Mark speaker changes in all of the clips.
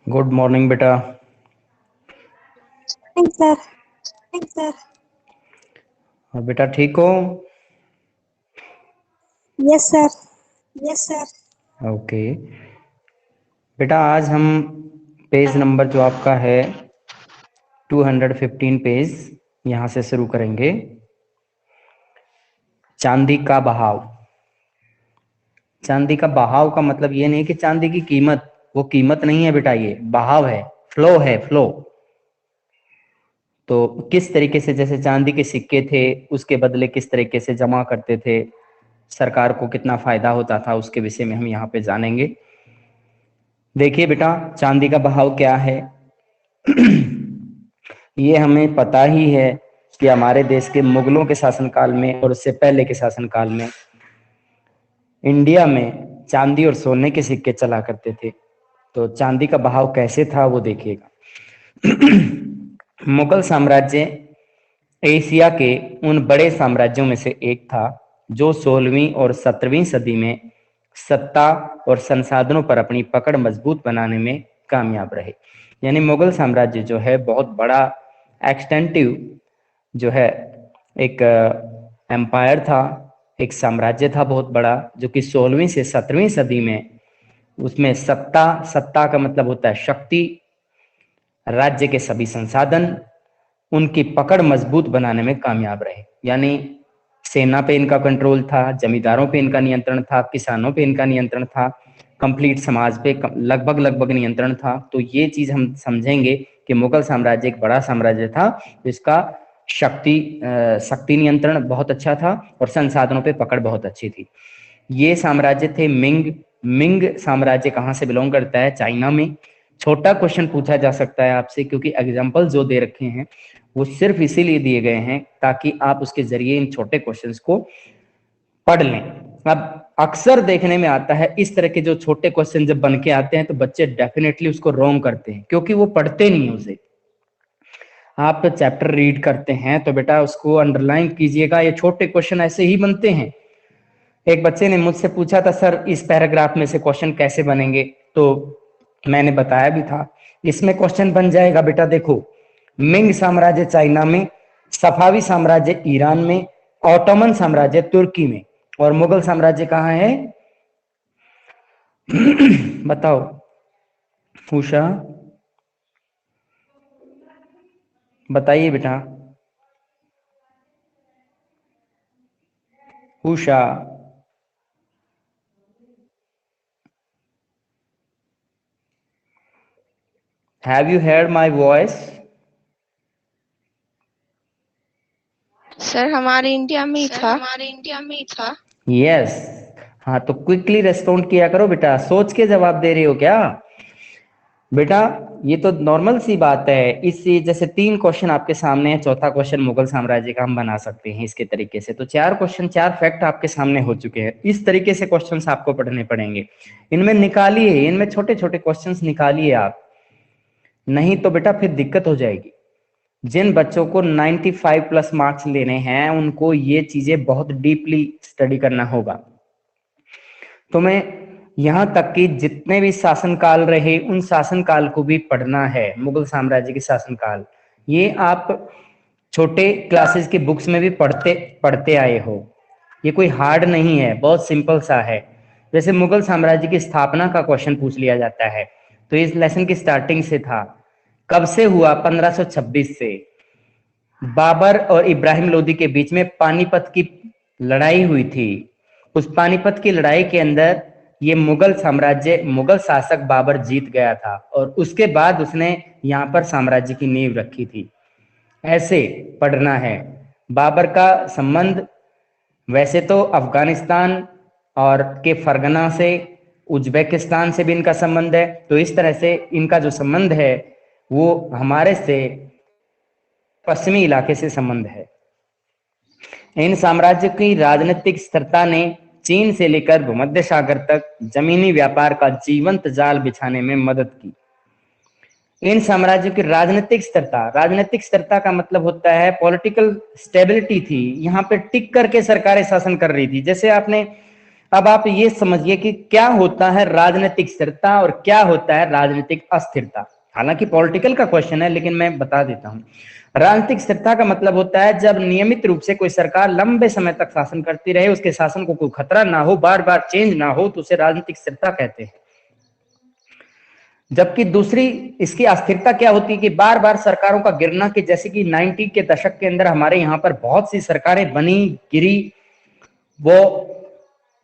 Speaker 1: Good morning बेटा।
Speaker 2: Sir.
Speaker 1: और बेटा ठीक हो?
Speaker 2: Yes sir.
Speaker 1: ओके बेटा, आज हम पेज नंबर जो आपका है 215 पेज यहाँ से शुरू करेंगे। चांदी का बहाव। चांदी का बहाव का मतलब ये नहीं कि चांदी की कीमत, वो कीमत नहीं है बेटा, ये बहाव है, फ्लो है, फ्लो। तो किस तरीके से, जैसे चांदी के सिक्के थे उसके बदले किस तरीके से जमा करते थे, सरकार को कितना फायदा होता था, उसके विषय में हम यहाँ पे जानेंगे। देखिए बेटा, चांदी का बहाव क्या है। ये हमें पता ही है कि हमारे देश के मुगलों के शासनकाल में और उससे पहले के शासनकाल में इंडिया में चांदी और सोने के सिक्के चला करते थे। तो चांदी का बहाव कैसे था वो देखिएगा। मुगल साम्राज्य एशिया के उन बड़े साम्राज्यों में से एक था जो 16वीं और 17वीं सदी में सत्ता और संसाधनों पर अपनी पकड़ मजबूत बनाने में कामयाब रहे। यानी मुगल साम्राज्य जो है बहुत बड़ा एक्सटेंटिव जो है एक एम्पायर था, एक साम्राज्य था बहुत बड़ा, जो कि 16वीं से 17वीं सदी में उसमें सत्ता का मतलब होता है शक्ति, राज्य के सभी संसाधन, उनकी पकड़ मजबूत बनाने में कामयाब रहे। यानी सेना पे इनका कंट्रोल था, जमींदारों पे इनका नियंत्रण था, किसानों पे इनका नियंत्रण था, कंप्लीट समाज पे लगभग नियंत्रण था। तो ये चीज हम समझेंगे कि मुगल साम्राज्य एक बड़ा साम्राज्य था जिसका शक्ति नियंत्रण बहुत अच्छा था और संसाधनों पे पकड़ बहुत अच्छी थी। ये साम्राज्य थे मिंग साम्राज्य कहाँ से बिलोंग करता है? चाइना में। छोटा क्वेश्चन पूछा जा सकता है आपसे, क्योंकि एग्जाम्पल जो दे रखे हैं वो सिर्फ इसीलिए दिए गए हैं ताकि आप उसके जरिए इन छोटे क्वेश्चंस को पढ़ लें। अब अक्सर देखने में आता है इस तरह के जो छोटे क्वेश्चन जब बन के आते हैं तो बच्चे डेफिनेटली उसको रॉन्ग करते हैं, क्योंकि वो पढ़ते नहीं है उसे। आप चैप्टर रीड करते हैं तो बेटा उसको अंडरलाइन कीजिएगा, ये छोटे क्वेश्चन ऐसे ही बनते हैं। एक बच्चे ने मुझसे पूछा था, सर इस पैराग्राफ में से क्वेश्चन कैसे बनेंगे? तो मैंने बताया भी था, इसमें क्वेश्चन बन जाएगा बेटा। देखो, मिंग साम्राज्य चाइना में, सफावी साम्राज्य ईरान में, ऑटोमन साम्राज्य तुर्की में, और मुगल साम्राज्य कहाँ है? बताओ उषा, बताइए बेटा। Usha, have you heard my voice?
Speaker 3: Sir हमारे इंडिया में ही था।
Speaker 1: यस। हाँ, तो क्विकली रेस्पॉन्ड किया करो बेटा, सोच के जवाब दे रही हो क्या बेटा? ये तो नॉर्मल सी बात है। इससे जैसे 3 क्वेश्चन आपके सामने है, चौथा क्वेश्चन मुगल साम्राज्य का हम बना सकते हैं इसके तरीके से। तो 4 क्वेश्चन, 4 फैक्ट आपके सामने हो चुके हैं। इस तरीके से क्वेश्चंस आपको पढ़ने पड़ेंगे। इनमें निकालिए, इनमें छोटे छोटे क्वेश्चंस निकालिए आप, नहीं तो बेटा फिर दिक्कत हो जाएगी। जिन बच्चों को 95 प्लस मार्क्स लेने हैं उनको ये चीजें बहुत डीपली स्टडी करना होगा। तो मैं यहां तक कि जितने भी शासनकाल रहे उन शासनकाल को भी पढ़ना है, मुगल साम्राज्य के शासनकाल। ये आप छोटे क्लासेस की बुक्स में भी पढ़ते आए हो, ये कोई हार्ड नहीं है, बहुत सिंपल सा है। जैसे मुगल साम्राज्य की स्थापना का क्वेश्चन पूछ लिया जाता है, तो इस लेसन की स्टार्टिंग से था। कब से हुआ? 1526 से। बाबर और इब्राहिम लोदी के बीच में पानीपत की लड़ाई हुई थी। उस पानीपत की लड़ाई के अंदर ये मुगल शासक बाबर जीत गया था और उसके बाद उसने यहाँ पर साम्राज्य की नींव रखी थी। ऐसे पढ़ना है। बाबर का संबंध वैसे तो अफगानिस्तान और के फरगना से, उज्बेकिस्तान से भी इनका संबंध है। तो इस तरह से इनका जो संबंध है वो हमारे से पश्चिमी इलाके से संबंध है। इन साम्राज्य की राजनीतिक स्थिरता ने चीन से लेकर भूमध्य सागर तक जमीनी व्यापार का जीवंत जाल बिछाने में मदद की। इन साम्राज्यों की राजनीतिक स्थिरता का मतलब होता है पॉलिटिकल स्टेबिलिटी थी, यहाँ पे टिक करके सरकारें शासन कर रही थी। जैसे आपने, अब आप ये समझिए कि क्या होता है राजनीतिक स्थिरता और क्या होता है राजनीतिक अस्थिरता। हालांकि पॉलिटिकल का क्वेश्चन है, लेकिन मैं बता देता हूं। राजनीतिक स्थिरता का मतलब होता है जब नियमित रूप से कोई सरकार लंबे समय तक शासन करती रहे, उसके शासन को कोई खतरा ना हो, बार बार चेंज ना हो, तो उसे राजनीतिक स्थिरता कहते हैं। जबकि दूसरी इसकी अस्थिरता क्या होती है कि बार बार सरकारों का गिरना, कि जैसे कि 90 के दशक के अंदर हमारे यहाँ पर बहुत सी सरकारें बनी, गिरी, वो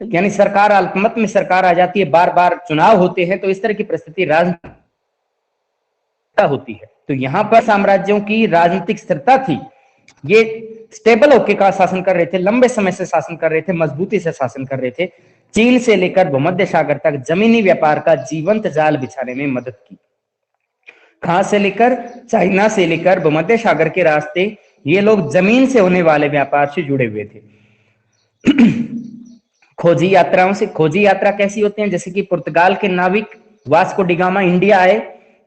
Speaker 1: यानी सरकार अल्पमत में सरकार आ जाती है, बार बार चुनाव होते हैं, तो इस तरह की परिस्थिति राजनीतिक होती है। तो यहां पर साम्राज्यों की राजनीतिक स्थिरता थी, ये स्टेबल होकर का शासन कर रहे थे, लंबे समय से शासन कर रहे थे, मजबूती से शासन कर रहे थे। चीन से लेकर भूमध्य सागर तक जमीनी व्यापार का जीवंत जाल बिछाने में मदद की। कहां से लेकर, चाइना से लेकर भूमध्य सागर के रास्ते, ये लोग जमीन से होने वाले व्यापार से जुड़े हुए थे। खोजी यात्राओं से, खोजी यात्रा कैसी होती है, जैसे कि पुर्तगाल के नाविक वास्को डिगामा इंडिया आए,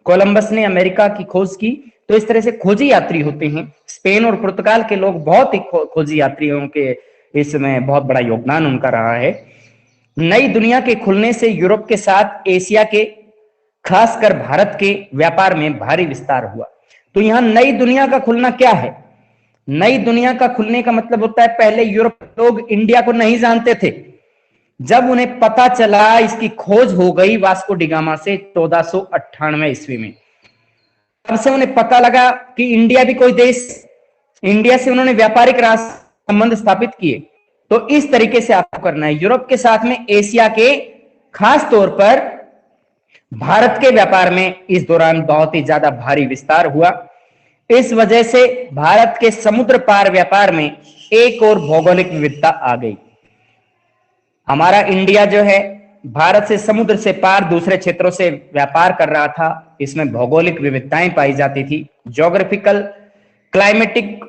Speaker 1: कोलंबस ने अमेरिका की खोज की, तो इस तरह से खोजी यात्री होते हैं। स्पेन और पुर्तगाल के लोग बहुत ही खोजी यात्रियों के इसमें बहुत बड़ा योगदान उनका रहा है। नई दुनिया के खुलने से यूरोप के साथ एशिया के, खासकर भारत के व्यापार में भारी विस्तार हुआ। तो यहां नई दुनिया का खुलना क्या है? नई दुनिया का खुलने का मतलब होता है पहले यूरोप लोग इंडिया को नहीं जानते थे, जब उन्हें पता चला, इसकी खोज हो गई वास्को डिगामा से 1498 ईस्वी में, तब से उन्हें पता लगा कि इंडिया भी कोई देश, इंडिया से उन्होंने व्यापारिक संबंध स्थापित किए। तो इस तरीके से आपको करना है, यूरोप के साथ में एशिया के, खास तौर पर भारत के व्यापार में इस दौरान बहुत ही ज्यादा भारी विस्तार हुआ। इस वजह से भारत के समुद्र पार व्यापार में एक और भौगोलिक विविधता आ गई। हमारा इंडिया जो है भारत से समुद्र से पार दूसरे क्षेत्रों से व्यापार कर रहा था, इसमें भौगोलिक विविधताएं पाई जाती थी, ज्योग्राफिकल, क्लाइमेटिक,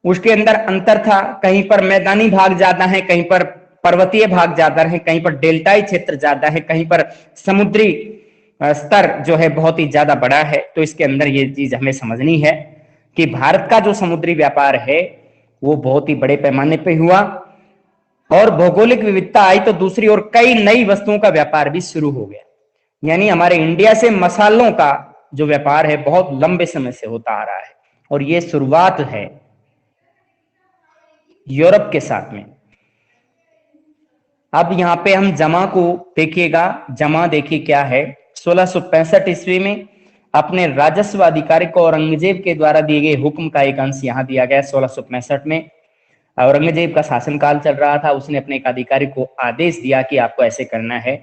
Speaker 1: उसके अंदर अंतर था। कहीं पर मैदानी भाग ज्यादा है, कहीं पर पर्वतीय भाग ज्यादा है, कहीं पर डेल्टाई क्षेत्र ज्यादा है, कहीं पर समुद्री स्तर जो है बहुत ही ज्यादा बड़ा है। तो इसके अंदर ये चीज हमें समझनी है कि भारत का जो समुद्री व्यापार है वो बहुत ही बड़े पैमाने पे हुआ, और भौगोलिक विविधता आई तो दूसरी ओर कई नई वस्तुओं का व्यापार भी शुरू हो गया। यानी हमारे इंडिया से मसालों का जो व्यापार है बहुत लंबे समय से होता आ रहा है, और ये शुरुआत है यूरोप के साथ में। अब यहां पे हम जमा को देखिएगा, जमा देखिए क्या है। 1665 ईस्वी में अपने राजस्व अधिकारी को औरंगजेब के द्वारा दिए गए हुक्म का एक अंश यहां दिया गया। 1665 में औरंगजेब का शासनकाल चल रहा था, उसने अपने एक अधिकारी को आदेश दिया कि आपको ऐसे करना है।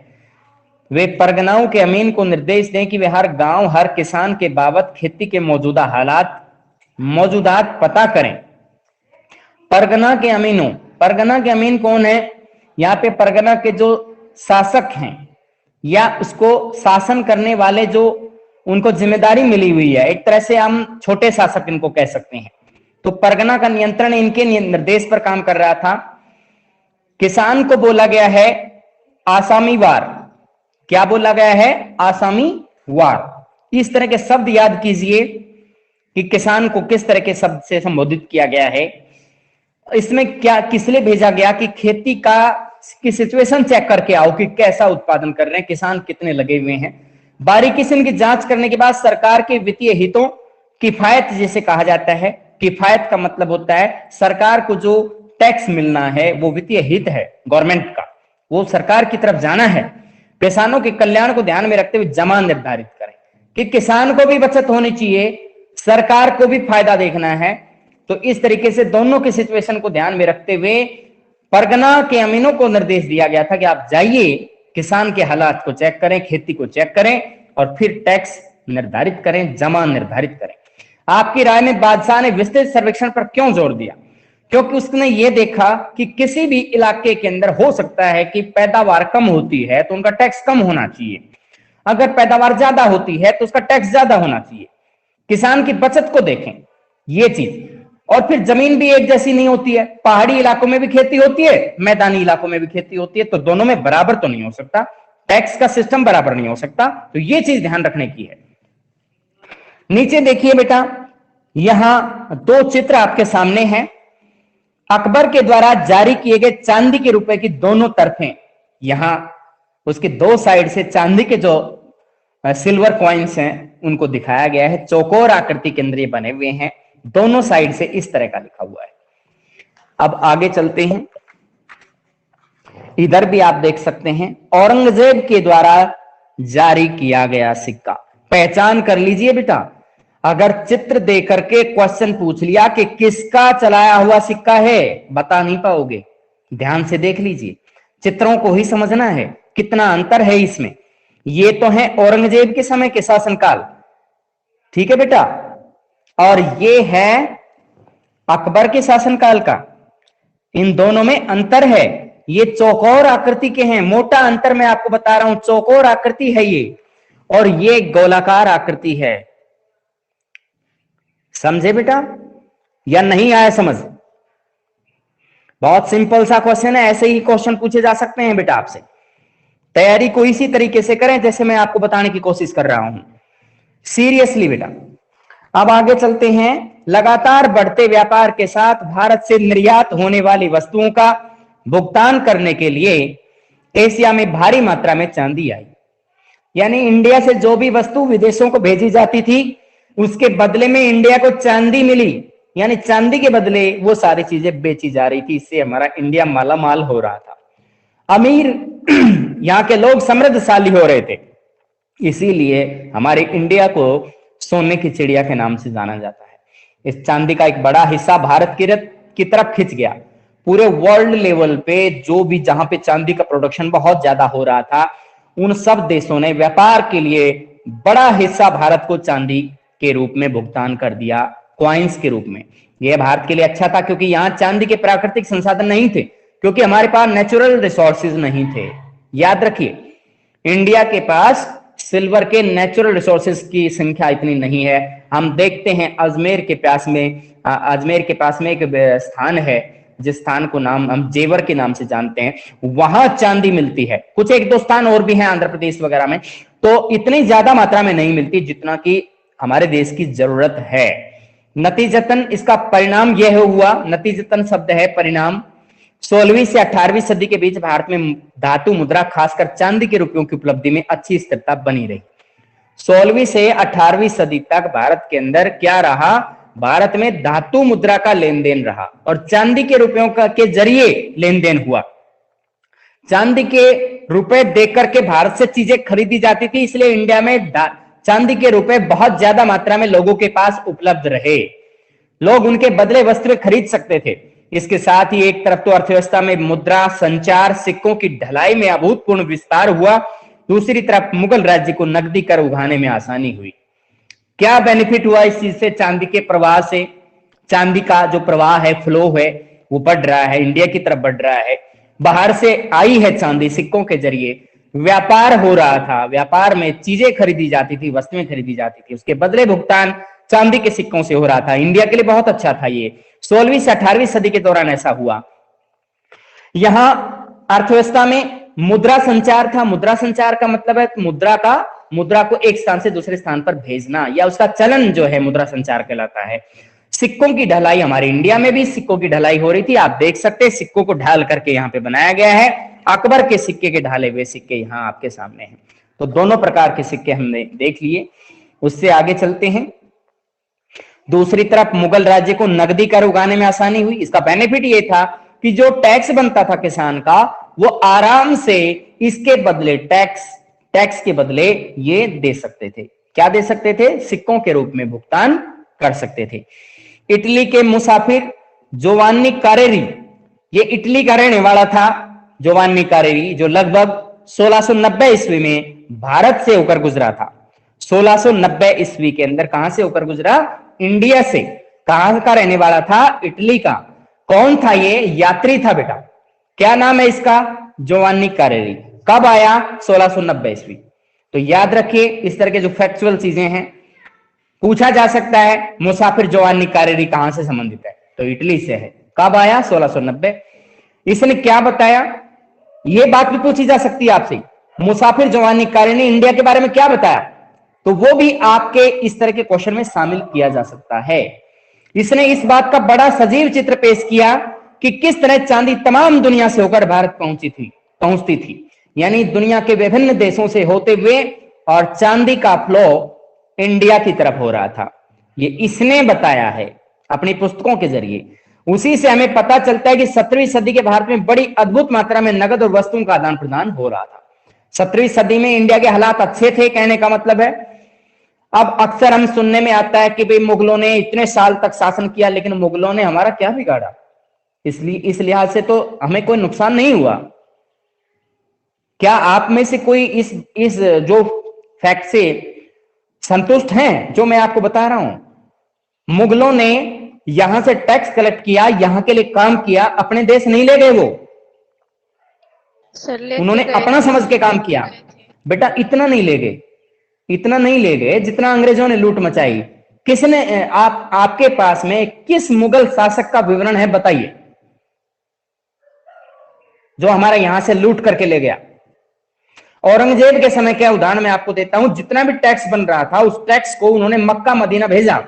Speaker 1: वे परगनाओं के अमीन को निर्देश दें कि वे हर गांव, हर किसान के बाबत खेती के मौजूदा हालात, मौजूदात पता करें। परगना के अमीनों, परगना के अमीन कौन है? यहाँ पे परगना के जो शासक हैं या उसको शासन करने वाले, जो उनको जिम्मेदारी मिली हुई है, एक तरह से हम छोटे शासक इनको कह सकते हैं। तो परगना का नियंत्रण इनके निर्देश पर काम कर रहा था। किसान को बोला गया है आसामी वार। क्या बोला गया है? आसामी वार। इस तरह के शब्द याद कीजिए कि किसान को किस तरह के शब्द से संबोधित किया गया है। इसमें क्या, किस लिए भेजा गया कि खेती की सिचुएशन चेक करके आओ कि कैसा उत्पादन कर रहे हैं, किसान कितने लगे हुए हैं। बारीकी से इनकी जांच करने के बाद सरकार के वित्तीय हितों, किफायत जिसे कहा जाता है, किफायत का मतलब होता है सरकार को जो टैक्स मिलना है, वो वित्तीय हित है गवर्नमेंट का, वो सरकार की तरफ जाना है। किसानों के कल्याण को ध्यान में रखते हुए जमा निर्धारित करें कि किसान को भी बचत होनी चाहिए, सरकार को भी फायदा देखना है। तो इस तरीके से दोनों की सिचुएशन को ध्यान में रखते हुए परगना के अमीनों को निर्देश दिया गया था कि आप जाइए, किसान के हालात को चेक करें, खेती को चेक करें, और फिर टैक्स निर्धारित करें, जमा निर्धारित करें। आपकी राय में बादशाह ने विस्तृत सर्वेक्षण पर क्यों जोर दिया? क्योंकि उसने ये देखा कि किसी भी इलाके के अंदर हो सकता है कि पैदावार कम होती है तो उनका टैक्स कम होना चाहिए, अगर पैदावार ज्यादा होती है तो उसका टैक्स ज्यादा होना चाहिए। किसान की बचत को देखें, ये चीज। और फिर जमीन भी एक जैसी नहीं होती है, पहाड़ी इलाकों में भी खेती होती है, मैदानी इलाकों में भी खेती होती है, तो दोनों में बराबर तो नहीं हो सकता, टैक्स का सिस्टम बराबर नहीं हो सकता। तो ये चीज ध्यान रखने की है। नीचे देखिए बेटा, यहां दो चित्र आपके सामने हैं। अकबर के द्वारा जारी किए गए चांदी के रुपए की दोनों तरफें, यहां उसके दो साइड से चांदी के जो सिल्वर कॉइन्स हैं उनको दिखाया गया है। चौकोर आकृति के अंदर ये बने हुए हैं, दोनों साइड से इस तरह का लिखा हुआ है। अब आगे चलते हैं, इधर भी आप देख सकते हैं औरंगजेब के द्वारा जारी किया गया सिक्का। पहचान कर लीजिए बेटा, अगर चित्र देख करके क्वेश्चन पूछ लिया कि किसका चलाया हुआ सिक्का है, बता नहीं पाओगे। ध्यान से देख लीजिए, चित्रों को ही समझना है, कितना अंतर है इसमें। ये तो है औरंगजेब के समय के शासनकाल, ठीक है बेटा, और ये है अकबर के शासनकाल का। इन दोनों में अंतर है। ये चौकोर आकृति के हैं, मोटा अंतर मैं आपको बता रहा हूं, चौकोर आकृति है ये, और ये गोलाकार आकृति है। समझे बेटा या नहीं आया समझ? बहुत सिंपल सा क्वेश्चन है, ऐसे ही क्वेश्चन पूछे जा सकते हैं बेटा आपसे। तैयारी को इसी तरीके से करें जैसे मैं आपको बताने की कोशिश कर रहा हूं, सीरियसली बेटा। अब आगे चलते हैं। लगातार बढ़ते व्यापार के साथ भारत से निर्यात होने वाली वस्तुओं का भुगतान करने के लिए एशिया में भारी मात्रा में चांदी आई। यानी इंडिया से जो भी वस्तु विदेशों को भेजी जाती थी उसके बदले में इंडिया को चांदी मिली, यानी चांदी के बदले वो सारी चीजें बेची जा रही थी। इससे हमारा इंडिया माला माल हो रहा था, अमीर यहां के लोग समृद्धशाली हो रहे थे। इसीलिए हमारे इंडिया को सोने की चिड़िया के नाम से जाना जाता है। इस चांदी का एक बड़ा हिस्सा भारत की तरफ खिंच गया। पूरे वर्ल्ड लेवल पे जो भी जहां पे चांदी का प्रोडक्शन बहुत ज्यादा हो रहा था, उन सब देशों ने व्यापार के लिए बड़ा हिस्सा भारत को चांदी के रूप में भुगतान कर दिया, कॉइन्स के रूप में। यह भारत के लिए अच्छा था क्योंकि यहां चांदी के प्राकृतिक संसाधन नहीं थे, क्योंकि हमारे पास नेचुरल रिसोर्सेज नहीं थे। याद रखिए, इंडिया के पास सिल्वर के नेचुरल रिसोर्सेज की संख्या इतनी नहीं है। हम देखते हैं अजमेर के पास में एक स्थान है जिस स्थान को नाम हम जेवर के नाम से जानते हैं, वहां चांदी मिलती है। कुछ एक दो स्थान और भी हैं आंध्र प्रदेश वगैरह में, तो इतनी ज्यादा मात्रा में नहीं मिलती जितना कि हमारे देश की जरूरत है। नतीजतन इसका परिणाम यह हुआ, नतीजतन शब्द है परिणाम, 16वीं से 18वीं सदी के बीच भारत में धातु मुद्रा खासकर चांदी के रुपयों की उपलब्धि में अच्छी स्थिरता बनी रही। 16वीं से 18वीं सदी तक भारत के अंदर क्या रहा? भारत में धातु मुद्रा का लेन देन रहा और चांदी के रुपयों के जरिए लेन देन हुआ। चांदी के रुपए देख करके भारत से चीजें खरीदी जाती थी, इसलिए इंडिया में चांदी के रुपए बहुत ज्यादा मात्रा में लोगों के पास उपलब्ध रहे। लोग उनके बदले वस्त्र खरीद सकते थे। इसके साथ ही एक तरफ तो अर्थव्यवस्था में मुद्रा संचार सिक्कों की ढलाई में अभूतपूर्व विस्तार हुआ, दूसरी तरफ मुगल राज्य को नकदी कर उगाने में आसानी हुई। क्या बेनिफिट हुआ इस चीज से? चांदी के प्रवाह से, चांदी का जो प्रवाह है, फ्लो है, वो बढ़ रहा है, इंडिया की तरफ बढ़ रहा है। बाहर से आई है चांदी सिक्कों के जरिए, व्यापार हो रहा था, व्यापार में चीजें खरीदी जाती थी, वस्तुएं खरीदी जाती थी, उसके बदले भुगतान चांदी के सिक्कों से हो रहा था। इंडिया के लिए बहुत अच्छा था ये। 16वीं से 18वीं सदी के दौरान ऐसा हुआ। यहां अर्थव्यवस्था में मुद्रा संचार था। मुद्रा संचार का मतलब है मुद्रा को एक स्थान से दूसरे स्थान पर भेजना, या उसका चलन जो है मुद्रा संचार कहलाता है। सिक्कों की ढलाई, हमारे इंडिया में भी सिक्कों की ढलाई हो रही थी। आप देख सकते हैं सिक्कों को ढाल करके यहाँ पे बनाया गया है। अकबर के सिक्के के ढाले हुए सिक्के यहाँ आपके सामने हैं। तो दोनों प्रकार के सिक्के हमने देख लिए। उससे आगे चलते हैं। दूसरी तरफ मुगल राज्य को नकदी कर उगाने में आसानी हुई। इसका बेनिफिट ये था कि जो टैक्स बनता था किसान का, वो आराम से इसके बदले टैक्स के बदले ये दे सकते थे। क्या दे सकते थे? सिक्कों के रूप में भुगतान कर सकते थे। इटली के मुसाफिर जोवान्नी कारेरी, ये इटली का रहने वाला था जोवान्नी कारेरी, जो लगभग 1690 ईस्वी में भारत से होकर गुजरा था। 1690 ईस्वी के अंदर कहां से होकर गुजरा? इंडिया से। कहां का रहने वाला था? इटली का। कौन था ये? यात्री था बेटा। क्या नाम है इसका? जोवान्नी कारेरी। कब आया? 1690 ईस्वी। तो याद रखिए, इस तरह के जो फैक्चुअल चीजें हैं पूछा जा सकता है। मुसाफिर जोवान्नी कारेरी कहां से संबंधित है? तो इटली से है। कब आया? 1690। इसने क्या बताया? यह बात भी पूछी जा सकती है आपसे, मुसाफिर जोवान्नी कारेरी ने इंडिया के बारे में क्या बताया? तो वो भी आपके इस तरह के क्वेश्चन में शामिल किया जा सकता है। इसने इस बात का बड़ा सजीव चित्र पेश किया कि किस तरह चांदी तमाम दुनिया से होकर भारत पहुंचती थी, यानी दुनिया के विभिन्न देशों से होते हुए, और चांदी का फ्लो इंडिया की तरफ हो रहा था। ये इसने बताया है अपनी पुस्तकों के जरिए। उसी से हमें पता चलता है कि 17वीं सदी के भारत में बड़ी अद्भुत मात्रा में नगद और वस्तुओं का आदान प्रदान हो रहा था। 17वीं सदी में इंडिया के हालात अच्छे थे, कहने का मतलब है। अब अक्सर हम सुनने में आता है कि भाई मुगलों ने इतने साल तक शासन किया, लेकिन मुगलों ने हमारा क्या बिगाड़ा, इसलिए इस लिहाज से तो हमें कोई नुकसान नहीं हुआ। क्या आप में से कोई इस जो फैक्ट से संतुष्ट हैं जो मैं आपको बता रहा हूं? मुगलों ने यहां से टैक्स कलेक्ट किया, यहां के लिए काम किया, अपने देश नहीं ले गए वो, उन्होंने अपना समझ के काम किया। बेटा इतना नहीं ले गए, इतना नहीं ले गए जितना अंग्रेजों ने लूट मचाई। किसने आपके पास में किस मुगल शासक का विवरण है बताइए, जो हमारा यहां से लूट करके ले गया? औरंगजेब के समय क्या उदाहरण मैं आपको देता हूं। जितना भी टैक्स बन रहा था उस टैक्स को उन्होंने मक्का मदीना भेजा।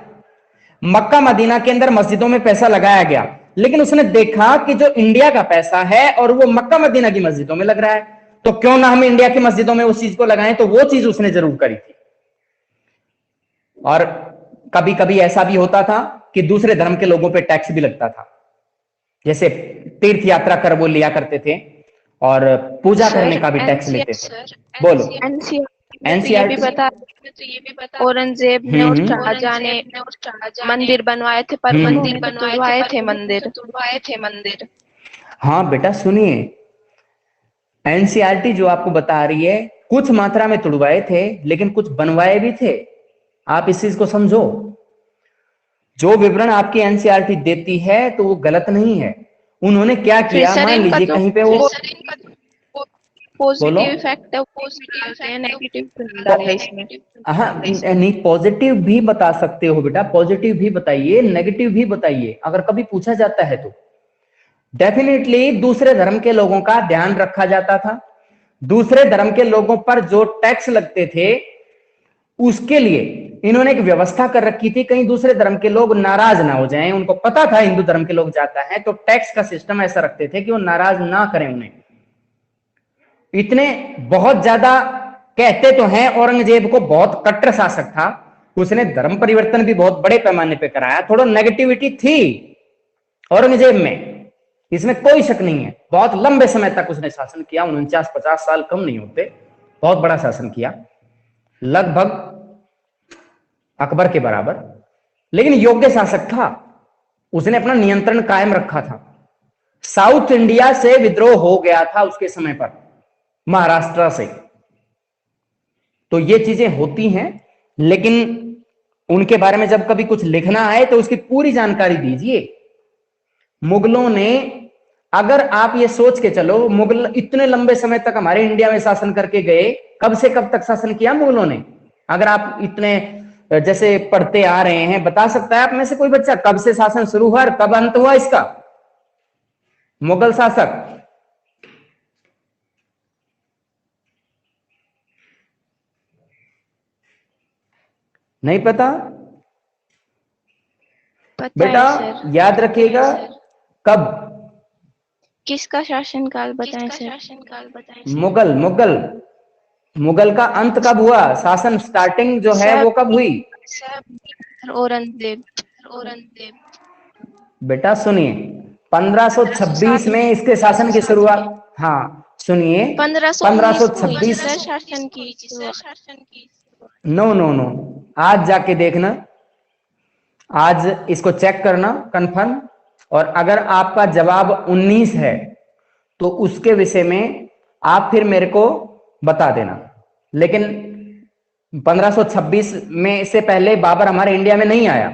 Speaker 1: मक्का मदीना के अंदर मस्जिदों में पैसा लगाया गया, लेकिन उसने देखा कि जो इंडिया का पैसा है और वो मक्का मदीना की मस्जिदों में लग रहा है, तो क्यों ना हम इंडिया की मस्जिदों में उस चीज को लगाएं। तो वो चीज उसने जरूर करी थी। और कभी कभी ऐसा भी होता था कि दूसरे धर्म के लोगों पे टैक्स भी लगता था। जैसे तीर्थ यात्रा कर वो लिया करते थे और पूजा करने का भी टैक्स लेते थे। बोलो।
Speaker 2: एनसीईआरटी औरंगजेब ने और शाहजहां ने मंदिर बनवाए थे, पर मंदिर तुड़वाए थे मंदिर।
Speaker 1: हाँ बेटा सुनिए, एनसीईआरटी जो आपको बता रही है, कुछ मात्रा में तुड़वाए थे लेकिन कुछ बनवाए भी थे। आप इस चीज को समझो। जो विवरण आपकी एनसीईआरटी देती है तो वो गलत नहीं है। उन्होंने क्या किया, मान लीजिए कहीं पे वो
Speaker 2: पॉजिटिव इफेक्ट है, पॉजिटिव है, नेगेटिव है इसमें।
Speaker 1: हाँ नहीं, पॉजिटिव भी बता सकते हो बेटा, पॉजिटिव भी बताइए, नेगेटिव भी बताइए, अगर कभी पूछा जाता है तो। डेफिनेटली दूसरे धर्म के लोगों का ध्यान रखा जाता था। दूसरे धर्म के लोगों पर जो टैक्स लगते थे उसके लिए इन्होंने एक व्यवस्था कर रखी थी, कहीं दूसरे धर्म के लोग नाराज ना हो जाएं। उनको पता था हिंदू धर्म के लोग जाता है, तो टैक्स का सिस्टम ऐसा रखते थे कि वो नाराज ना करें उन्हें। इतने बहुत ज्यादा कहते तो हैं औरंगजेब को बहुत कट्टर शासक था, उसने धर्म परिवर्तन भी बहुत बड़े पैमाने पे कराया। थोड़ा नेगेटिविटी थी औरंगजेब में, इसमें कोई शक नहीं है। बहुत लंबे समय तक उसने शासन किया, 49-50 साल कम नहीं होते, बहुत बड़ा शासन किया, लगभग अकबर के बराबर। लेकिन योग्य शासक था, उसने अपना नियंत्रण कायम रखा था। साउथ इंडिया से विद्रोह हो गया था उसके समय पर, महाराष्ट्र से। तो ये चीजें होती हैं, लेकिन उनके बारे में जब कभी कुछ लिखना आए तो उसकी पूरी जानकारी दीजिए। मुगलों ने, अगर आप ये सोच के चलो, मुगल इतने लंबे समय तक हमारे इंडिया में शासन करके गए, कब से कब तक शासन किया मुगलों ने? अगर आप इतने जैसे पढ़ते आ रहे हैं, बता सकता है आप में से कोई बच्चा कब से शासन शुरू हुआ और कब अंत हुआ इसका? मुगल शासक नहीं पता? बेटा याद रखिएगा। कब?
Speaker 2: किसका शासनकाल बताएं सर?
Speaker 1: मुगल। मुगल का अंत कब हुआ? शासन स्टार्टिंग जो है वो कब हुई?
Speaker 2: औरंगजेब।
Speaker 1: बेटा सुनिए, 1526 में इसके शासन की शुरुआत। हाँ सुनिए, 1526
Speaker 2: शासन की।
Speaker 1: नो, आज जाके देखना, आज इसको चेक करना कंफर्म, और अगर आपका जवाब 19 है तो उसके विषय में आप फिर मेरे को बता देना। लेकिन 1526 में से पहले बाबर हमारे इंडिया में नहीं आया,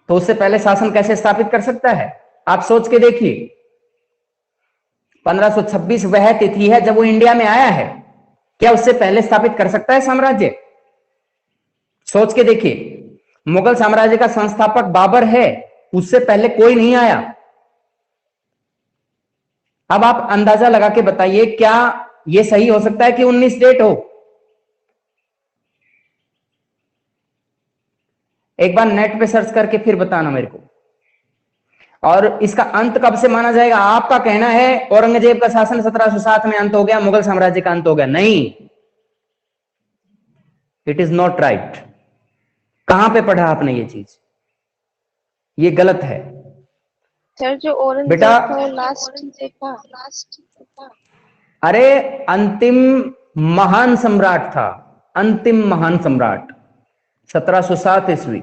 Speaker 1: तो उससे पहले शासन कैसे स्थापित कर सकता है? आप सोच के देखिए। 1526 वह तिथि है जब वो इंडिया में आया है, क्या उससे पहले स्थापित कर सकता है साम्राज्य? सोच के देखिए। मुगल साम्राज्य का संस्थापक बाबर है, उससे पहले कोई नहीं आया। अब आप अंदाजा लगा के बताइए, क्या यह सही हो सकता है कि 19 डेट हो? एक बार नेट पे सर्च करके फिर बताना मेरे को। और इसका अंत कब से माना जाएगा? आपका कहना है औरंगजेब का शासन 1707 में अंत हो गया, मुगल साम्राज्य का अंत हो गया। नहीं, इट इज नॉट राइट। कहां पे पढ़ा आपने ये चीज? ये गलत है
Speaker 2: सर जो
Speaker 1: बेटा।
Speaker 2: औरंगजेब था वो लास्ट था।
Speaker 1: अरे अंतिम महान सम्राट था, अंतिम महान सम्राट 1707 ईस्वी।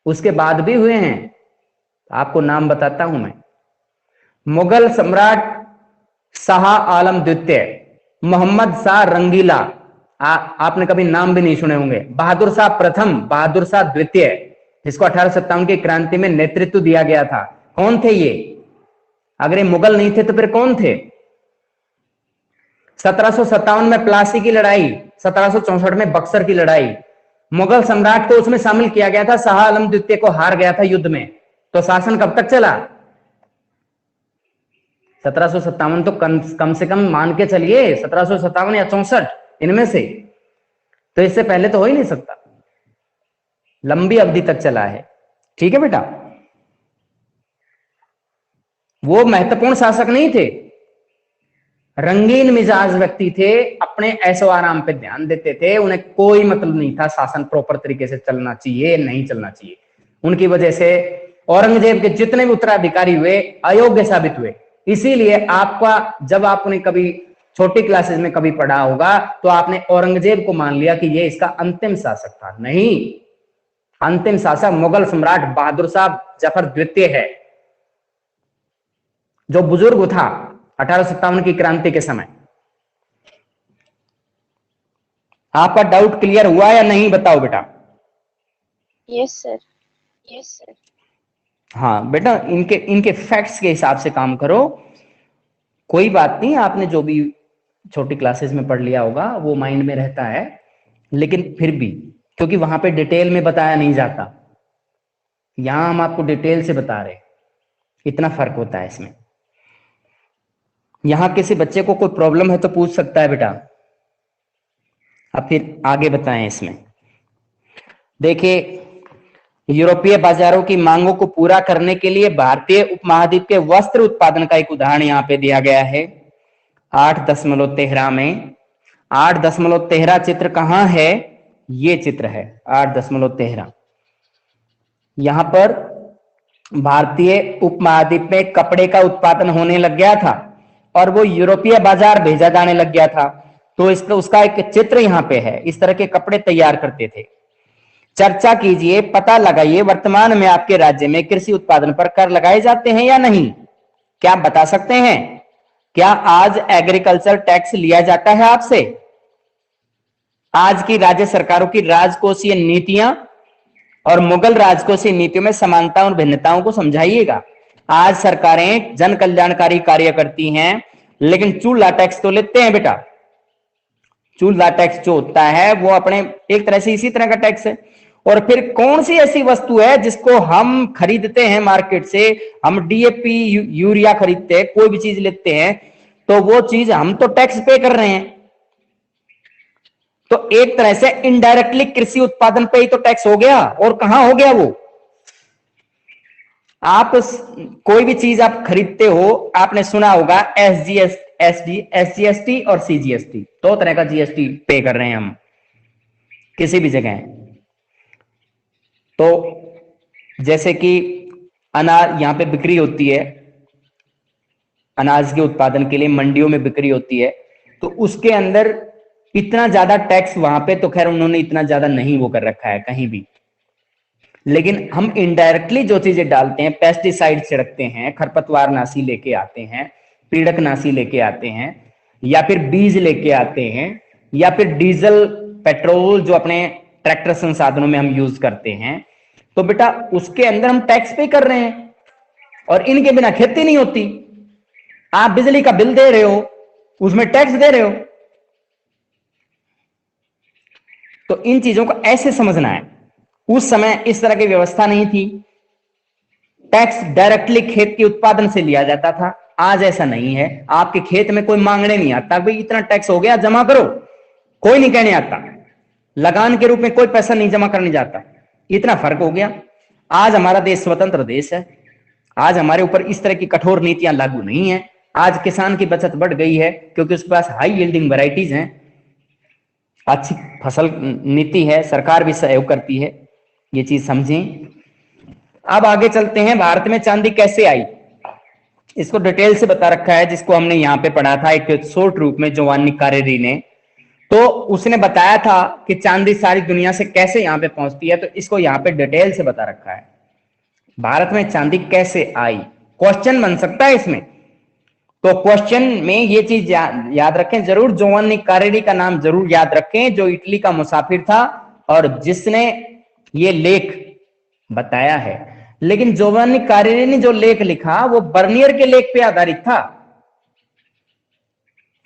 Speaker 1: उसके बाद भी हुए हैं, आपको नाम बताता हूं मैं। मुगल सम्राट शाह आलम द्वितीय, मोहम्मद शाह रंगीला, आपने कभी नाम भी नहीं सुने होंगे। बहादुर शाह प्रथम, बहादुर शाह द्वितीय, जिसको 1857 की क्रांति में नेतृत्व दिया गया था। कौन थे ये? अगर ये मुगल नहीं थे तो फिर कौन थे? 1757 में प्लासी की लड़ाई, 1764 में बक्सर की लड़ाई, मुगल सम्राट को उसमें शामिल किया गया था। शाह आलम द्वितीय को हार गया था युद्ध में। तो शासन कब तक चला? 1757 तो कम से कम मान के चलिए, 1757 या 64 इनमें से। तो इससे पहले तो हो ही नहीं सकता, लंबी अवधि तक चला है। ठीक है बेटा, वो महत्वपूर्ण शासक नहीं थे, रंगीन मिजाज व्यक्ति थे, अपने ऐशो आराम पे ध्यान देते थे। उन्हें कोई मतलब नहीं था शासन प्रॉपर तरीके से चलना चाहिए नहीं चलना चाहिए। उनकी वजह से औरंगजेब के जितने भी उत्तराधिकारी हुए अयोग्य साबित हुए। इसीलिए आपका, जब आपने कभी छोटी क्लासेस में कभी पढ़ा होगा तो आपने औरंगजेब को मान लिया कि ये इसका अंतिम शासक था। नहीं, अंतिम शासक मुगल सम्राट बहादुर शाह जफर द्वितीय है, जो बुजुर्ग था 1857 की क्रांति के समय। आपका डाउट क्लियर हुआ या नहीं, बताओ बेटा?
Speaker 2: Yes sir, yes sir.
Speaker 1: हाँ बेटा, इनके इनके फैक्ट्स के हिसाब से काम करो। कोई बात नहीं, आपने जो भी छोटी क्लासेस में पढ़ लिया होगा वो माइंड में रहता है, लेकिन फिर भी क्योंकि वहां पे डिटेल में बताया नहीं जाता, यहां हम आपको डिटेल से बता रहे, इतना फर्क होता है इसमें। यहां किसी बच्चे को कोई प्रॉब्लम है तो पूछ सकता है बेटा। अब फिर आगे बताएं इसमें। देखिए, यूरोपीय बाजारों की मांगों को पूरा करने के लिए भारतीय उपमहाद्वीप के वस्त्र उत्पादन का एक उदाहरण यहां पे दिया गया है 8.13 में। 8.13 चित्र कहां है? ये चित्र है 8.13। यहां पर भारतीय उपमहाद्वीप में कपड़े का उत्पादन होने लग गया था और वो यूरोपीय बाजार भेजा जाने लग गया था। तो इसका उसका एक चित्र यहां पे है, इस तरह के कपड़े तैयार करते थे। चर्चा कीजिए, पता लगाइए वर्तमान में आपके राज्य में कृषि उत्पादन पर कर लगाए जाते हैं या नहीं। क्या आप बता सकते हैं? क्या आज एग्रीकल्चर टैक्स लिया जाता है आपसे? आज की राज्य सरकारों की राजकोषीय नीतियां और मुगल राजकोषीय नीतियों में समानता और भिन्नताओं को समझाइएगा। आज सरकारें जन कल्याणकारी कार्य करती हैं, लेकिन चूल्हा टैक्स तो लेते हैं बेटा। चूल्हा टैक्स जो होता है वो अपने एक तरह से इसी तरह का टैक्स है। और फिर कौन सी ऐसी वस्तु है जिसको हम खरीदते हैं मार्केट से, हम डीएपी यूरिया खरीदते हैं, कोई भी चीज लेते हैं तो वो चीज हम तो टैक्स पे कर रहे हैं। तो एक तरह से इनडायरेक्टली कृषि उत्पादन पे ही तो टैक्स हो गया। और कहां हो गया वो? आप कोई भी चीज आप खरीदते हो, आपने सुना होगा एसजीएसटी और सीजीएसटी, दो तरह का जीएसटी पे कर रहे हैं हम किसी भी जगह। तो जैसे कि अनाज यहां पे बिक्री होती है, अनाज के उत्पादन के लिए मंडियों में बिक्री होती है, तो उसके अंदर इतना ज्यादा टैक्स वहां पे तो खैर उन्होंने इतना ज्यादा नहीं वो कर रखा है कहीं भी। लेकिन हम इनडायरेक्टली जो चीजें डालते हैं, पेस्टिसाइड छिड़कते हैं, खरपतवार नाशी लेके आते हैं, पीड़क नाशी लेके आते हैं, या फिर बीज लेके आते हैं, या फिर डीजल पेट्रोल जो अपने ट्रैक्टर संसाधनों में हम यूज करते हैं, तो बेटा उसके अंदर हम टैक्स पे कर रहे हैं। और इनके बिना खेती नहीं होती। आप बिजली का बिल दे रहे हो, उसमें टैक्स दे रहे हो। तो इन चीजों को ऐसे समझना है। उस समय इस तरह की व्यवस्था नहीं थी, टैक्स डायरेक्टली खेत के उत्पादन से लिया जाता था। आज ऐसा नहीं है, आपके खेत में कोई मांगने नहीं आता भाई इतना टैक्स हो गया जमा करो, कोई नहीं कहने आता। लगान के रूप में कोई पैसा नहीं जमा करने जाता। इतना फर्क हो गया। आज हमारा देश स्वतंत्र देश है, आज हमारे ऊपर इस तरह की कठोर नीतियां लागू नहीं है। आज किसान की बचत बढ़ गई है क्योंकि उसके पास हाई यील्डिंग वैरायटीज हैं, अच्छी फसल नीति है, सरकार भी सहयोग करती है। ये चीज समझें। अब आगे चलते हैं, भारत में चांदी कैसे आई इसको डिटेल से बता रखा है, जिसको हमने यहाँ पे पढ़ा था एक शॉर्ट रूप में जोवान्नी कारेरी ने। तो उसने बताया था कि चांदी सारी दुनिया से कैसे यहाँ पे पहुंचती है, तो इसको यहाँ पे डिटेल से बता रखा है। भारत में चांदी कैसे आई, क्वेश्चन बन सकता है इसमें। तो क्वेश्चन में ये चीज याद रखें जरूर, जोवान्नी कारेरी का नाम जरूर याद रखें, जो इटली का मुसाफिर था और जिसने ये लेख बताया है। लेकिन जोवान्नी कारेरी ने जो लेख लिखा वो बर्नियर के लेख पे आधारित था।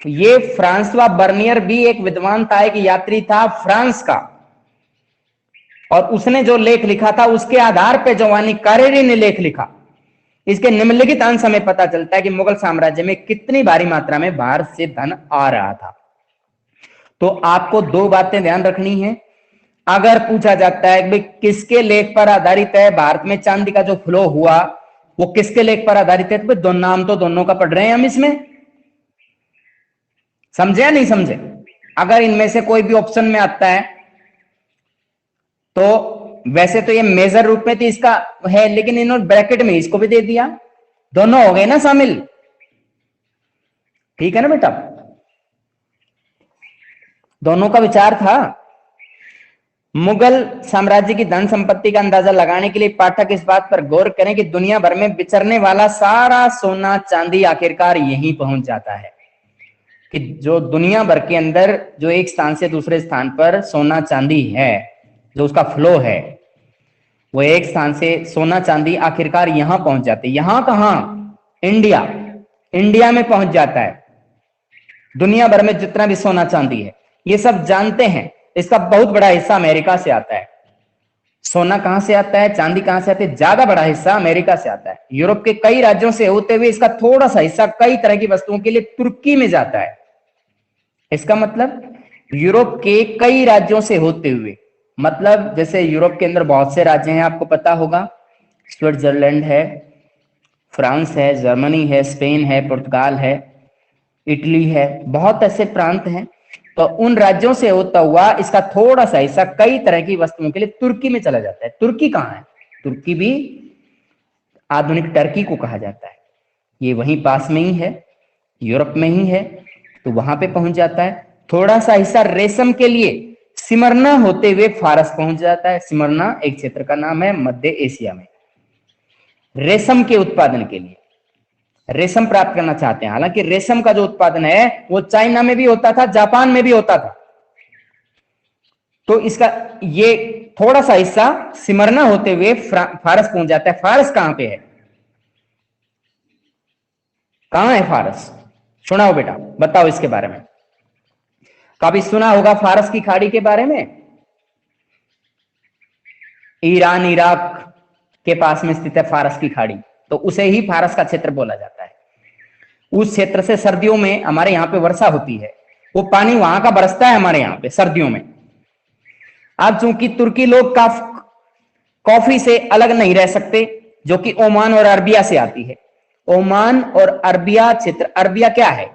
Speaker 1: ये फ्रांसवा बर्नियर भी एक विद्वान था, एक यात्री था फ्रांस का, और उसने जो लेख लिखा था उसके आधार पे जोवान्नी कारेरी ने लेख लिखा। इसके निम्नलिखित अंश हमें पता चलता है कि मुगल साम्राज्य में कितनी भारी मात्रा में बाहर से धन आ रहा था। तो आपको दो बातें ध्यान रखनी है। अगर पूछा जाता है कि किसके लेख पर आधारित है भारत में चांदी का जो फ्लो हुआ, वो किसके लेख पर आधारित है, तो दो नाम तो दोनों का पढ़ रहे हैं हम इसमें, समझे या नहीं समझे। अगर इनमें से कोई भी ऑप्शन में आता है तो वैसे तो ये मेजर रूप में तो इसका है, लेकिन इन्होंने ब्रैकेट में इसको भी दे दिया, दोनों हो गए ना शामिल। ठीक है ना बेटा, दोनों का विचार था। मुगल साम्राज्य की धन संपत्ति का अंदाजा लगाने के लिए पाठक इस बात पर गौर करें कि दुनिया भर में विचरने वाला सारा सोना चांदी आखिरकार यहीं पहुंच जाता है। कि जो दुनिया भर के अंदर जो एक स्थान से दूसरे स्थान पर सोना चांदी है, जो उसका फ्लो है, वो एक स्थान से सोना चांदी आखिरकार यहां पहुंच जाते हैं। यहां कहां, इंडिया, इंडिया में पहुंच जाता है। दुनिया भर में जितना भी सोना चांदी है ये सब जानते हैं, इसका बहुत बड़ा हिस्सा अमेरिका से आता है। सोना कहां से आता है, चांदी कहां से आती है, ज्यादा बड़ा हिस्सा अमेरिका से आता है। यूरोप के कई राज्यों से होते हुए इसका थोड़ा सा हिस्सा कई तरह की वस्तुओं के लिए तुर्की में जाता है। इसका मतलब यूरोप के कई राज्यों से होते हुए, मतलब जैसे यूरोप के अंदर बहुत से राज्य हैं, आपको पता होगा, स्विट्जरलैंड है, फ्रांस है, जर्मनी है, स्पेन है, पुर्तगाल है, इटली है, बहुत ऐसे प्रांत हैं। तो उन राज्यों से होता हुआ इसका थोड़ा सा हिस्सा कई तरह की वस्तुओं के लिए तुर्की में चला जाता है। तुर्की कहां है, तुर्की भी आधुनिक टर्की को कहा जाता है, ये वहीं पास में ही है, यूरोप में ही है, तो वहां पे पहुंच जाता है। थोड़ा सा हिस्सा रेशम के लिए सिमरना होते हुए फारस पहुंच जाता है। सिमरना एक क्षेत्र का नाम है मध्य एशिया में। रेशम के उत्पादन के लिए रेशम प्राप्त करना चाहते हैं। हालांकि रेशम का जो उत्पादन है वो चाइना में भी होता था, जापान में भी होता था। तो इसका ये थोड़ा सा हिस्सा सिमरना होते हुए फारस पहुंच जाता है। फारस कहां पे है, कहां है फारस, सुनाओ बेटा, बताओ इसके बारे में। कभी सुना होगा फारस की खाड़ी के बारे में? ईरान इराक के पास में स्थित है फारस की खाड़ी, तो उसे ही फारस का क्षेत्र बोला जाता है। उस क्षेत्र से सर्दियों में हमारे यहाँ पे वर्षा होती है, वो पानी वहां का बरसता है हमारे यहाँ पे सर्दियों में। अब चूंकि तुर्की लोग कॉफी से अलग नहीं रह सकते, जो कि ओमान और अरबिया से आती है। ओमान और अरबिया क्षेत्र, अरबिया क्या है,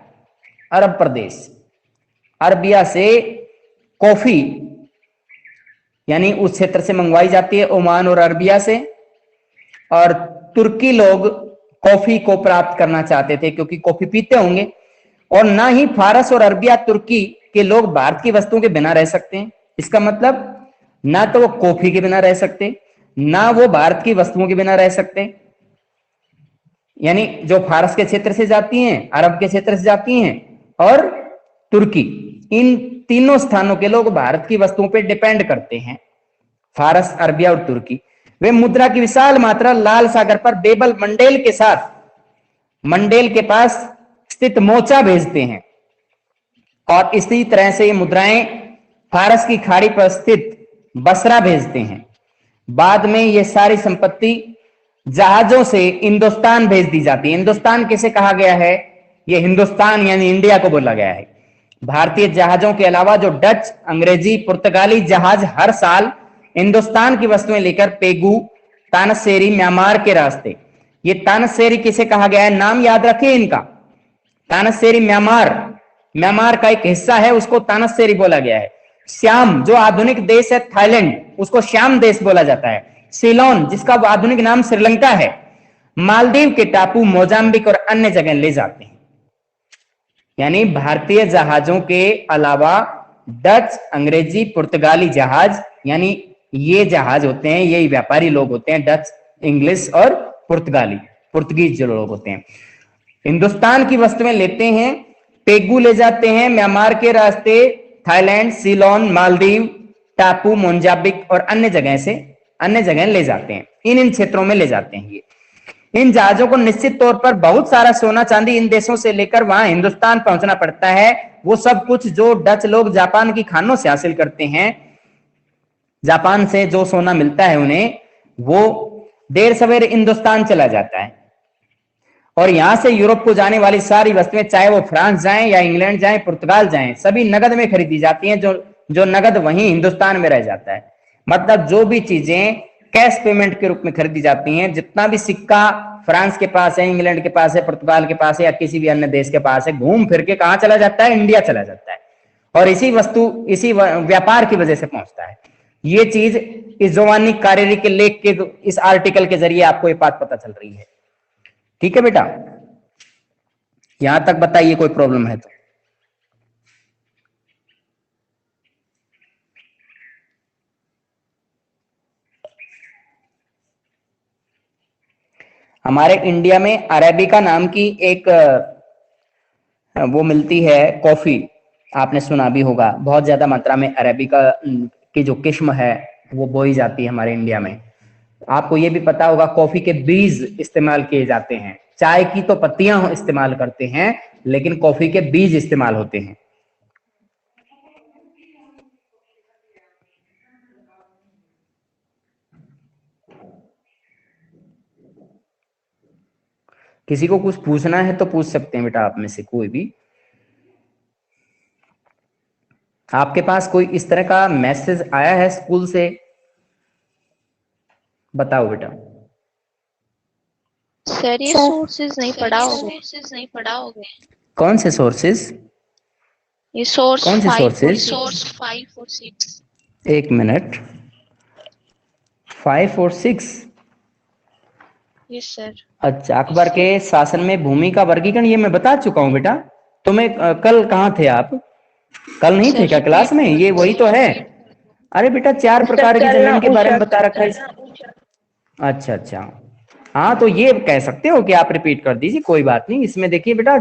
Speaker 1: अरब प्रदेश, अरबिया से कॉफी यानी उस क्षेत्र से मंगवाई जाती है, ओमान और अरबिया से। और तुर्की लोग कॉफी को प्राप्त करना चाहते थे क्योंकि कॉफी पीते होंगे, और ना ही फारस और अरबिया तुर्की के लोग भारत की वस्तुओं के बिना रह सकते हैं। इसका मतलब ना तो वो कॉफी के बिना रह सकते, ना वो भारत की वस्तुओं के बिना रह सकते। यानी जो फारस के क्षेत्र से जाती हैं, अरब के क्षेत्र से जाती हैं और तुर्की, इन तीनों स्थानों के लोग भारत की वस्तुओं पर डिपेंड करते हैं, फारस, अरबिया और तुर्की। वे मुद्रा की विशाल मात्रा लाल सागर पर बेबल मंडेल के साथ, मंडेल के पास स्थित मोचा भेजते हैं, और इसी तरह से ये मुद्राएं फारस की खाड़ी पर स्थित बसरा भेजते हैं। बाद में ये सारी संपत्ति जहाजों से हिंदुस्तान भेज दी जाती है। हिंदुस्तान किसे कहा गया है, ये हिंदुस्तान यानी इंडिया को बोला गया है। भारतीय जहाजों के अलावा जो डच, अंग्रेजी, पुर्तगाली जहाज हर साल हिंदुस्तान की वस्तुएं लेकर पेगू, तानसेरी, म्यांमार के रास्ते। ये तानसेरी किसे कहा गया है, नाम याद रखिए इनका। तानसेरी म्यांमार, म्यांमार का एक हिस्सा है, उसको तानसेरी बोला गया है। श्याम, जो आधुनिक देश है थाईलैंड, उसको श्याम देश बोला जाता है। सीलोन, जिसका आधुनिक नाम श्रीलंका है। मालदीव के टापू, मोजाम्बिक और अन्य जगह ले जाते हैं। यानी भारतीय जहाजों के अलावा डच, अंग्रेजी, पुर्तगाली जहाज, यानी ये जहाज होते हैं, ये व्यापारी लोग होते हैं, डच, इंग्लिश और पुर्तगीज जो लोग होते हैं, हिंदुस्तान की वस्तुएं लेते हैं, पेगू ले जाते हैं, म्यांमार के रास्ते, थाईलैंड, सीलोन, मालदीव, टापू, मोजाम्बिक और अन्य जगह ले जाते हैं। इन क्षेत्रों में ले जाते हैं। ये इन जहाजों को निश्चित तौर पर बहुत सारा सोना चांदी इन देशों से लेकर वहां हिंदुस्तान पहुंचना पड़ता है। वो सब कुछ जो डच लोग जापान की खानों से हासिल करते हैं, जापान से जो सोना मिलता है उन्हें, वो देर सवेर हिंदुस्तान चला जाता है। और यहां से यूरोप को जाने वाली सारी वस्तुएं, चाहे वो फ्रांस जाएं या इंग्लैंड जाएं, पुर्तगाल जाएं, सभी नगद में खरीदी जाती हैं। जो नगद वहीं हिंदुस्तान में रह जाता है। मतलब जो भी चीजें कैश पेमेंट के रूप में खरीदी जाती हैं, जितना भी सिक्का फ्रांस के पास है, इंग्लैंड के पास है, पुर्तगाल के पास है या किसी भी अन्य देश के पास है, घूम फिर के कहां चला जाता है, इंडिया चला जाता है। और इसी व्यापार की वजह से पहुंचता है। ये चीज इस जोवानी कारेरी के लेख के इस आर्टिकल के जरिए आपको ये बात पता चल रही है। ठीक है बेटा, यहां तक बताइए कोई प्रॉब्लम है तो। हमारे इंडिया में अरेबिका नाम की एक वो मिलती है कॉफी, आपने सुना भी होगा। बहुत ज्यादा मात्रा में अरेबिका की जो किस्म है वो बोई जाती है हमारे इंडिया में। आपको ये भी पता होगा कॉफी के बीज इस्तेमाल किए जाते हैं। चाय की तो पत्तियां इस्तेमाल करते हैं, लेकिन कॉफी के बीज इस्तेमाल होते हैं। किसी को कुछ पूछना है तो पूछ सकते हैं बेटा, आप में से कोई भी। आपके पास कोई इस तरह का मैसेज आया है स्कूल से? बताओ बेटा।
Speaker 2: सर ये सोर्सेज नहीं पढ़ाओगे? कौन से सोर्सेज? ये सोर्स
Speaker 1: कौन से सोर्सेज?
Speaker 2: सोर्स 5 और 6।
Speaker 1: एक मिनट, 5 और 6?
Speaker 2: Yes sir.
Speaker 1: अच्छा, अकबर के शासन में भूमि का वर्गीकरण ये मैं बता चुका हूं बेटा। तुम्हें कल कहाँ थे आप? कल नहीं थे क्या क्लास में? ये वही तो है। अरे बेटा 4 प्रकार की जमीन के बारे में बता रखा है। अच्छा अच्छा, हाँ तो ये कह सकते हो कि आप रिपीट कर दीजिए, कोई बात नहीं। इसमें देखिए बेटा,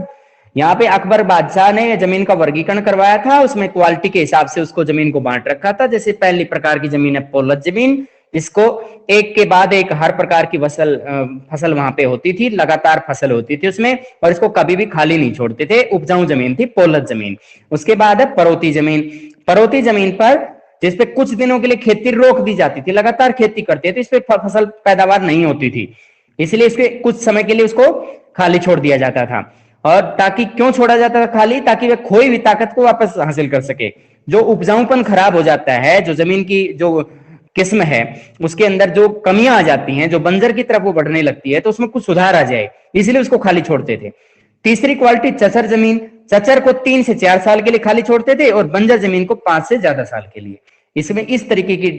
Speaker 1: यहाँ पे अकबर बादशाह ने जमीन का वर्गीकरण करवाया था। उसमें क्वालिटी के हिसाब से उसको जमीन को बांट रखा था। जैसे पहली प्रकार की जमीन है पोलत जमीन, इसको एक के बाद एक हर प्रकार की फसल वहां पे होती थी, लगातार फसल होती थी उसमें, और इसको कभी भी खाली नहीं छोड़ते थे। उपजाऊ जमीन थी पोलत जमीन। उसके बाद है परोती जमीन। परोती जमीन पर जिसपे कुछ दिनों के लिए खेती रोक दी जाती थी, लगातार खेती करते थे, इस पे फसल पैदावार नहीं होती थी, इसलिए इसके कुछ समय के लिए उसको खाली छोड़ दिया जाता था। और ताकि क्यों छोड़ा जाता था खाली? ताकि वे खोई हुई ताकत को वापस हासिल कर सके। जो उपजाऊपन खराब हो जाता है, जो जमीन की जो किस्म है उसके अंदर जो कमियां आ जाती हैं, जो बंजर की तरफ वो बढ़ने लगती है, तो उसमें कुछ सुधार आ जाए, इसलिए उसको खाली छोड़ते थे। तीसरी क्वालिटी चचर जमीन। चचर को 3 से 4 साल के लिए खाली छोड़ते थे और बंजर जमीन को 5 से ज्यादा साल के लिए। इसमें इस तरीके की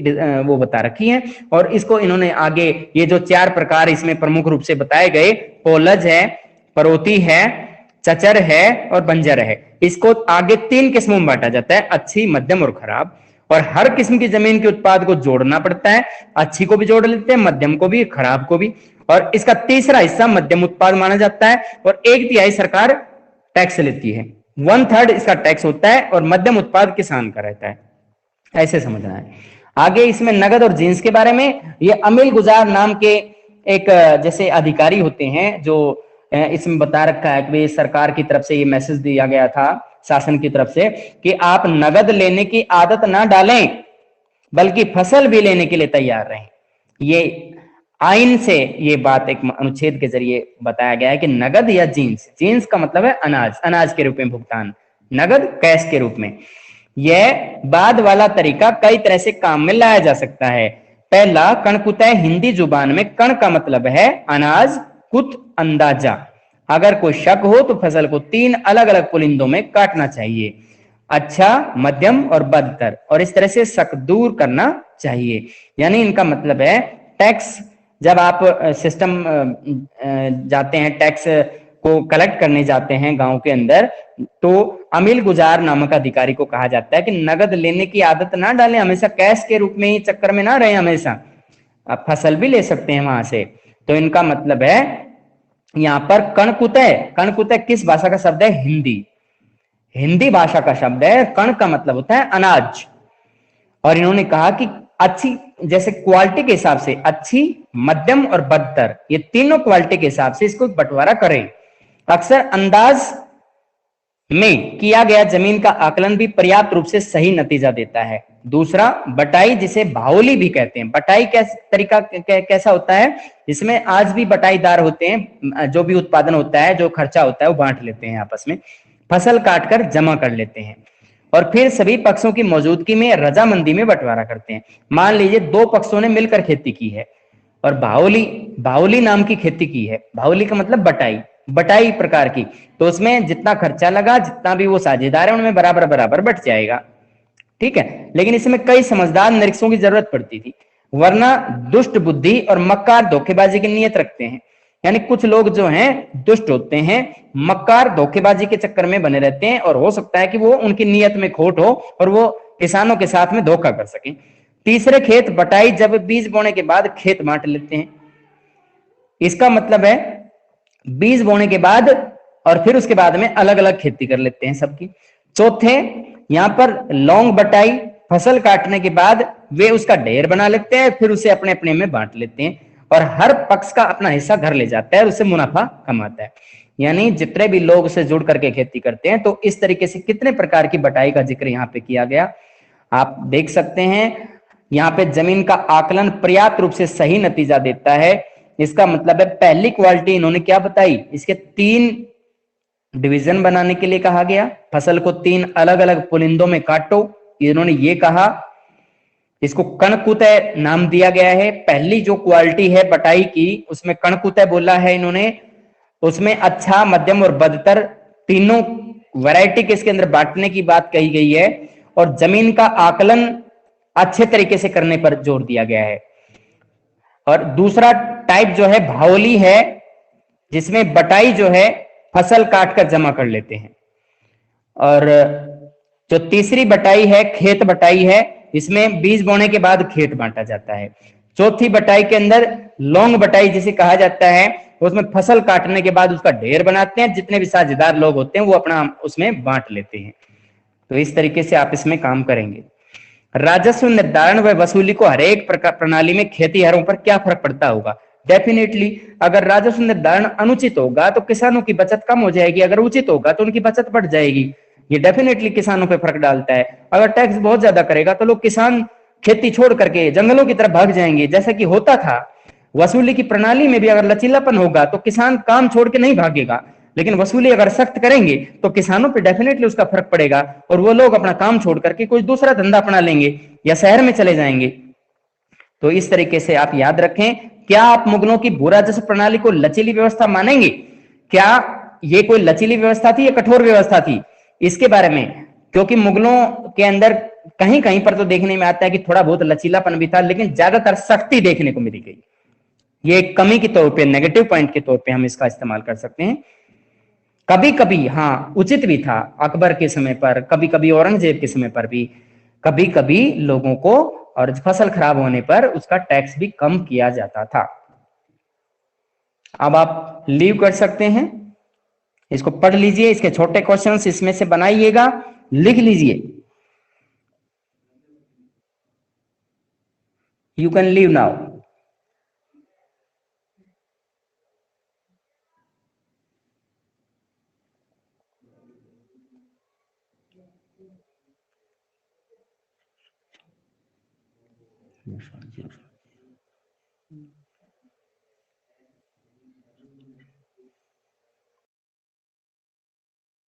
Speaker 1: वो बता रखी है। और इसको इन्होंने आगे ये जो 4 प्रकार इसमें प्रमुख रूप से बताए गए, पोलज है, परोती है, चचर है और बंजर है, इसको आगे 3 किस्मों में बांटा जाता है, अच्छी, मध्यम और खराब। और हर किस्म की जमीन के उत्पाद को जोड़ना पड़ता है। अच्छी को भी जोड़ लेते हैं, मध्यम को भी, खराब को भी। और इसका तीसरा हिस्सा मध्यम उत्पाद माना जाता है। और 1/3 सरकार टैक्स लेती है, 1/3 इसका टैक्स होता है और मध्यम उत्पाद किसान का रहता है। ऐसे समझना है। आगे इसमें नगद और जींस के बारे में, ये अमील गुजार नाम के एक जैसे अधिकारी होते हैं, जो इसमें बता रखा है कि सरकार की तरफ से ये मैसेज दिया गया था, शासन की तरफ से, कि आप नगद लेने की आदत ना डालें, बल्कि फसल भी लेने के लिए तैयार रहें। ये आइन से ये बात एक अनुच्छेद के जरिए बताया गया है कि नगद या जींस, जींस का मतलब है अनाज, अनाज के रूप में भुगतान, नगद कैश के रूप में। यह बाद वाला तरीका कई तरह से काम में लाया जा सकता है। पहला, कणकुतय हिंदी जुबान में कण का मतलब है अनाज, कुत अंदाजा। अगर कोई शक हो तो फसल को 3 अलग अलग पुलिंदों में काटना चाहिए, अच्छा, मध्यम और बदतर, और इस तरह से शक दूर करना चाहिए। यानी इनका मतलब है टैक्स, जब आप सिस्टम जाते हैं, टैक्स को कलेक्ट करने जाते हैं गांव के अंदर, तो अमिल गुजार नामक अधिकारी को कहा जाता है कि नगद लेने की आदत ना डालें, हमेशा कैश के रूप में ही चक्कर में ना रहें, हमेशा आप फसल भी ले सकते हैं वहां से। तो इनका मतलब है यहां पर कणकुतय, कणकुतय किस भाषा का शब्द है? हिंदी, हिंदी भाषा का शब्द है। कण का मतलब होता है अनाज, और इन्होंने कहा कि अच्छी, जैसे क्वालिटी के हिसाब से अच्छी, मध्यम और बदतर, ये तीनों क्वालिटी के हिसाब से इसको बंटवारा करें। अक्सर अंदाज में किया गया जमीन का आकलन भी पर्याप्त रूप से सही नतीजा देता है। दूसरा, बटाई, जिसे भावली भी कहते हैं। बटाई तरीका कैसा होता है? जिसमें आज भी बटाईदार होते हैं, जो भी उत्पादन होता है, जो खर्चा होता है, वो बांट लेते हैं आपस में, फसल काटकर जमा कर लेते हैं और फिर सभी पक्षों की मौजूदगी में रजामंदी में बंटवारा करते हैं। मान लीजिए 2 पक्षों ने मिलकर खेती की है और बाहुली, बाहुली नाम की खेती की है। बाहुली का मतलब बटाई, बटाई प्रकार की, तो उसमें जितना खर्चा लगा, जितना भी वो साझेदार है, उनमें बराबर बराबर बट जाएगा, ठीक है। लेकिन इसमें कई समझदार निरीक्षकों की जरूरत पड़ती थी, वरना दुष्ट बुद्धि और मक्कार धोखेबाजी की नीयत रखते हैं। यानी कुछ लोग जो हैं दुष्ट होते हैं, मक्कार धोखेबाजी के चक्कर में बने रहते हैं, और हो सकता है कि वो उनकी नीयत में खोट हो और वो किसानों के साथ में धोखा कर सके। तीसरे, खेत बटाई, जब बीज बोने के बाद खेत बांट लेते हैं। इसका मतलब है बीज बोने के बाद और फिर उसके बाद में अलग अलग खेती कर लेते हैं सबकी। चौथे, यहां पर लौंग बटाई, फसल काटने के बाद वे उसका ढेर बना लेते हैं, फिर उसे अपने अपने में बांट लेते हैं और हर पक्ष का अपना हिस्सा घर ले जाता है और उससे मुनाफा कमाता है। यानी जितने भी लोग उससे जुड़ करके खेती करते हैं, तो इस तरीके से कितने प्रकार की बटाई का जिक्र यहाँ पे किया गया, आप देख सकते हैं। यहाँ पे जमीन का आकलन पर्याप्त रूप से सही नतीजा देता है। इसका मतलब है पहली क्वालिटी इन्होंने क्या बताई, इसके 3 डिवीजन बनाने के लिए कहा गया, फसल को 3 अलग अलग पुलिंदों में काटो, इन्होंने ये कहा। इसको कणकुतय नाम दिया गया है। पहली जो क्वालिटी है बटाई की, उसमें कणकुतय बोला है इन्होंने। उसमें अच्छा, मध्यम और बदतर तीनों वैरायटी के इसके अंदर बांटने की बात कही गई है, और जमीन का आकलन अच्छे तरीके से करने पर जोर दिया गया है। और दूसरा टाइप जो है भावली है, जिसमें बटाई जो है फसल काटकर जमा कर लेते हैं। और जो तीसरी बटाई है खेत बटाई है, इसमें बीज बोने के बाद खेत बांटा जाता है। चौथी बटाई के अंदर लौंग बटाई जिसे कहा जाता है, उसमें फसल काटने के बाद उसका ढेर बनाते हैं, जितने भी साझेदार लोग होते हैं वो अपना उसमें बांट लेते हैं। तो इस तरीके से आप इसमें काम करेंगे। राजस्व निर्धारण व वसूली को हरेक प्रकार प्रणाली में खेतीहरों पर क्या फर्क पड़ता होगा? डेफिनेटली, अगर राजस्व निर्धारण अनुचित होगा तो किसानों की बचत कम हो जाएगी, अगर उचित होगा तो उनकी बचत बढ़ जाएगी। ये डेफिनेटली किसानों पे फर्क डालता है। अगर टैक्स बहुत ज्यादा करेगा तो लोग, किसान खेती छोड़ करके जंगलों की तरफ भाग जाएंगे, जैसा कि होता था। वसूली की प्रणाली में भी अगर लचीलापन होगा तो किसान काम छोड़ के नहीं भागेगा, लेकिन वसूली अगर सख्त करेंगे तो किसानों पे डेफिनेटली उसका फर्क पड़ेगा और वो लोग अपना काम छोड़ करके कोई दूसरा धंधा अपना लेंगे या शहर में चले जाएंगे। तो इस तरीके से आप याद रखें। क्या आप मुगलों की भू राजस्व प्रणाली को लचीली व्यवस्था मानेंगे? क्या ये कोई लचीली व्यवस्था थी या कठोर व्यवस्था थी, इसके बारे में, क्योंकि मुगलों के अंदर कहीं कहीं पर तो देखने में आता है कि थोड़ा बहुत लचीलापन भी था, लेकिन ज्यादातर सख्ती देखने को मिली गई। ये एक कमी के तौर पे, नेगेटिव पॉइंट के तौर पे हम इसका इस्तेमाल कर सकते हैं। कभी कभी हाँ उचित भी था, अकबर के समय पर, कभी कभी औरंगजेब के समय पर भी, कभी कभी लोगों को और फसल खराब होने पर उसका टैक्स भी कम किया जाता था। अब आप लीव कर सकते हैं, इसको पढ़ लीजिए, इसके छोटे क्वेश्चंस इसमें से बनाइएगा, लिख लीजिए। You can leave now.